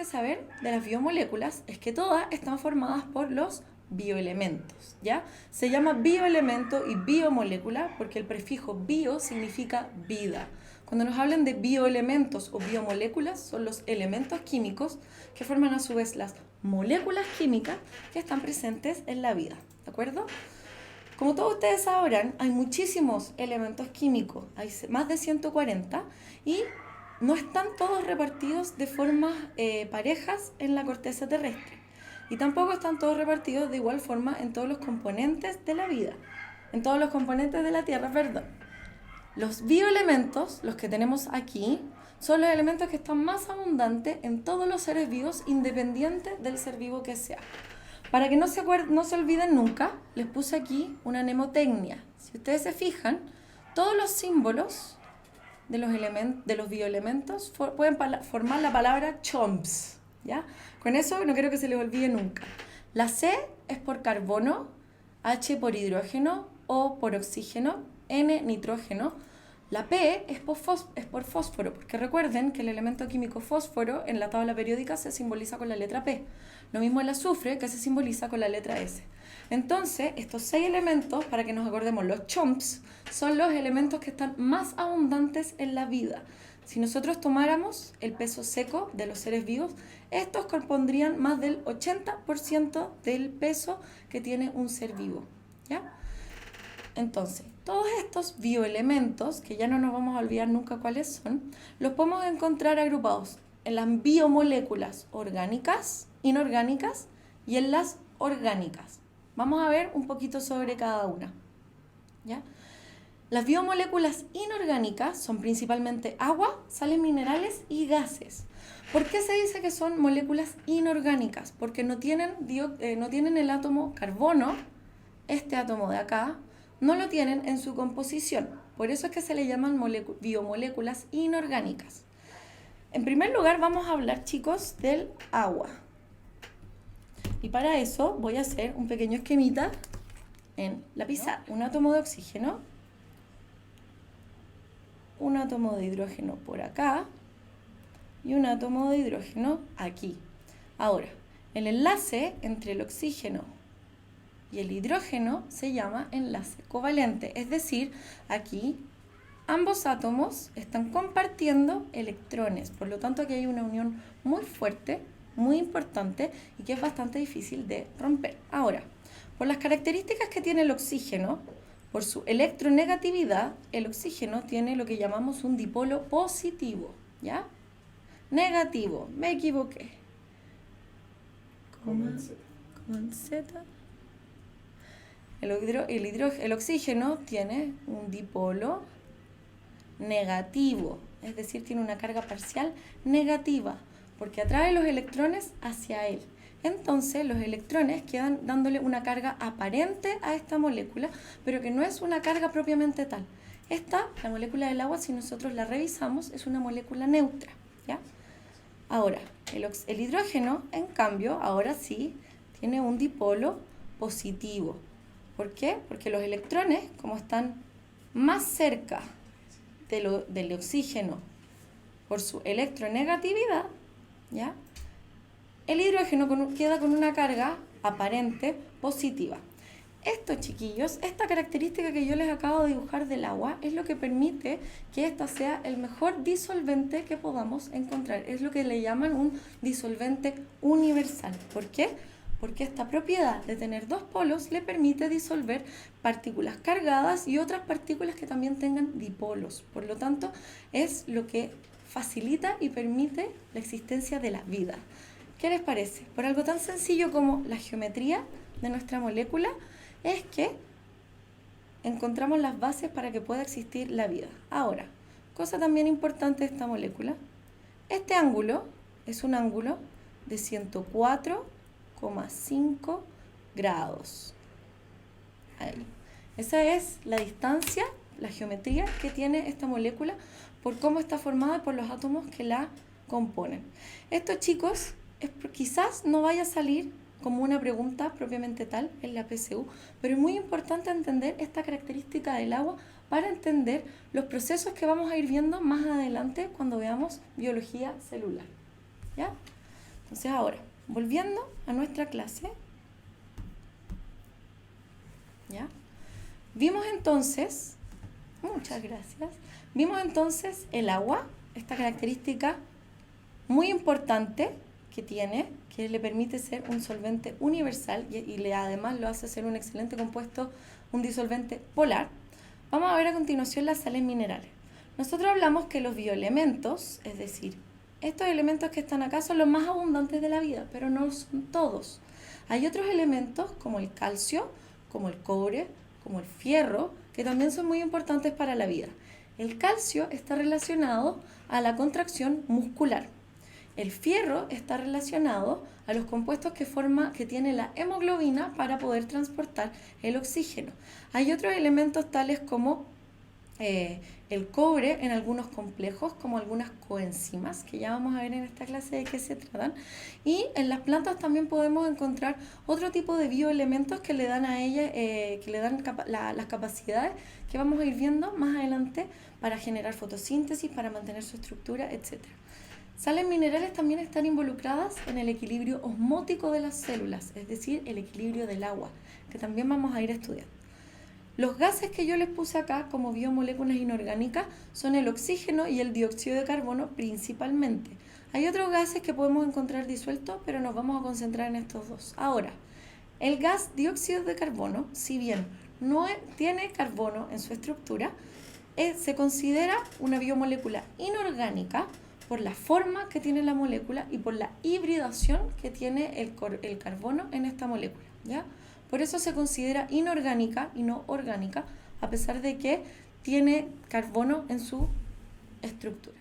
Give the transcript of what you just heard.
saber de las biomoléculas es que todas están formadas por los bioelementos, ¿ya? Se llama bioelemento y biomolécula porque el prefijo bio significa vida. Cuando nos hablan de bioelementos o biomoléculas, son los elementos químicos que forman a su vez las moléculas químicas que están presentes en la vida, ¿de acuerdo? Como todos ustedes sabrán, hay muchísimos elementos químicos, hay más de 140, y no están todos repartidos de formas parejas en la corteza terrestre. Y tampoco están todos repartidos de igual forma en todos los componentes de la vida, en todos los componentes de la Tierra, perdón. Los bioelementos, los que tenemos aquí, son los elementos que están más abundantes en todos los seres vivos, independiente del ser vivo que sea. Para que no se olviden nunca, les puse aquí una mnemotecnia. Si ustedes se fijan, todos los símbolos de los bioelementos pueden formar la palabra CHOMPS, ¿ya? Con eso no quiero que se les olvide nunca. La C es por carbono, H por hidrógeno, O por oxígeno, N nitrógeno. La P es por fósforo, porque recuerden que el elemento químico fósforo en la tabla periódica se simboliza con la letra P. Lo mismo el azufre, que se simboliza con la letra S. Entonces, estos 6 elementos, para que nos acordemos, los CHOMPS, son los elementos que están más abundantes en la vida. Si nosotros tomáramos el peso seco de los seres vivos, estos compondrían más del 80% del peso que tiene un ser vivo, ¿ya? Entonces, todos estos bioelementos, que ya no nos vamos a olvidar nunca cuáles son, los podemos encontrar agrupados en las biomoléculas orgánicas, inorgánicas y en las orgánicas. Vamos a ver un poquito sobre cada una, ¿ya? Las biomoléculas inorgánicas son principalmente agua, sales minerales y gases. ¿Por qué se dice que son moléculas inorgánicas? Porque no tienen el átomo carbono, este átomo de acá, no lo tienen en su composición. Por eso es que se le llaman biomoléculas inorgánicas. En primer lugar vamos a hablar, chicos, del agua. Y para eso voy a hacer un pequeño esquemita en la pizarra. Un átomo de oxígeno, un átomo de hidrógeno por acá y un átomo de hidrógeno aquí. Ahora, el enlace entre el oxígeno y el hidrógeno se llama enlace covalente, es decir, aquí ambos átomos están compartiendo electrones, por lo tanto aquí hay una unión muy fuerte, muy importante y que es bastante difícil de romper. Ahora, por las características que tiene el oxígeno, por su electronegatividad, el oxígeno tiene lo que llamamos un dipolo positivo, ¿ya? Negativo, me equivoqué. Con Z. El oxígeno tiene un dipolo negativo, es decir, tiene una carga parcial negativa, porque atrae los electrones hacia él. Entonces los electrones quedan dándole una carga aparente a esta molécula, pero que no es una carga propiamente tal. La molécula del agua, si nosotros la revisamos, es una molécula neutra, ¿ya? Ahora, el hidrógeno, en cambio, ahora sí, tiene un dipolo positivo. ¿Por qué? Porque los electrones, como están más cerca del oxígeno por su electronegatividad, ¿ya? El hidrógeno queda con una carga aparente positiva. Esto, chiquillos, esta característica que yo les acabo de dibujar del agua es lo que permite que ésta sea el mejor disolvente que podamos encontrar. Es lo que le llaman un disolvente universal. ¿Por qué? Porque esta propiedad de tener dos polos le permite disolver partículas cargadas y otras partículas que también tengan dipolos. Por lo tanto, es lo que facilita y permite la existencia de la vida. ¿Qué les parece? Por algo tan sencillo como la geometría de nuestra molécula, es que encontramos las bases para que pueda existir la vida. Ahora, cosa también importante de esta molécula, este ángulo es un ángulo de 104,5 grados. Ahí. Esa es la distancia, la geometría que tiene esta molécula por cómo está formada y por los átomos que la componen. Esto, chicos, quizás no vaya a salir como una pregunta propiamente tal en la PSU, pero es muy importante entender esta característica del agua para entender los procesos que vamos a ir viendo más adelante cuando veamos biología celular, ¿ya? Entonces ahora, volviendo a nuestra clase, ¿ya? Vimos entonces, muchas gracias, vimos entonces el agua, esta característica muy importante que tiene, que le permite ser un solvente universal y además lo hace ser un excelente compuesto, un disolvente polar. Vamos a ver a continuación las sales minerales. Nosotros hablamos que los bioelementos, es decir, estos elementos que están acá son los más abundantes de la vida, pero no son todos. Hay otros elementos como el calcio, como el cobre, como el fierro, que también son muy importantes para la vida. El calcio está relacionado a la contracción muscular. El fierro está relacionado a los compuestos que tiene la hemoglobina para poder transportar el oxígeno. Hay otros elementos tales como el cobre en algunos complejos, como algunas coenzimas, que ya vamos a ver en esta clase de qué se tratan. Y en las plantas también podemos encontrar otro tipo de bioelementos que le dan a ellas, que le dan las capacidades que vamos a ir viendo más adelante para generar fotosíntesis, para mantener su estructura, etc. Sales minerales también están involucradas en el equilibrio osmótico de las células, es decir, el equilibrio del agua, que también vamos a ir estudiando. Los gases que yo les puse acá como biomoléculas inorgánicas son el oxígeno y el dióxido de carbono principalmente. Hay otros gases que podemos encontrar disueltos, pero nos vamos a concentrar en estos dos. Ahora, el gas dióxido de carbono, si bien no tiene carbono en su estructura, se considera una biomolécula inorgánica por la forma que tiene la molécula y por la hibridación que tiene el carbono en esta molécula, ¿ya? Por eso se considera inorgánica y no orgánica, a pesar de que tiene carbono en su estructura.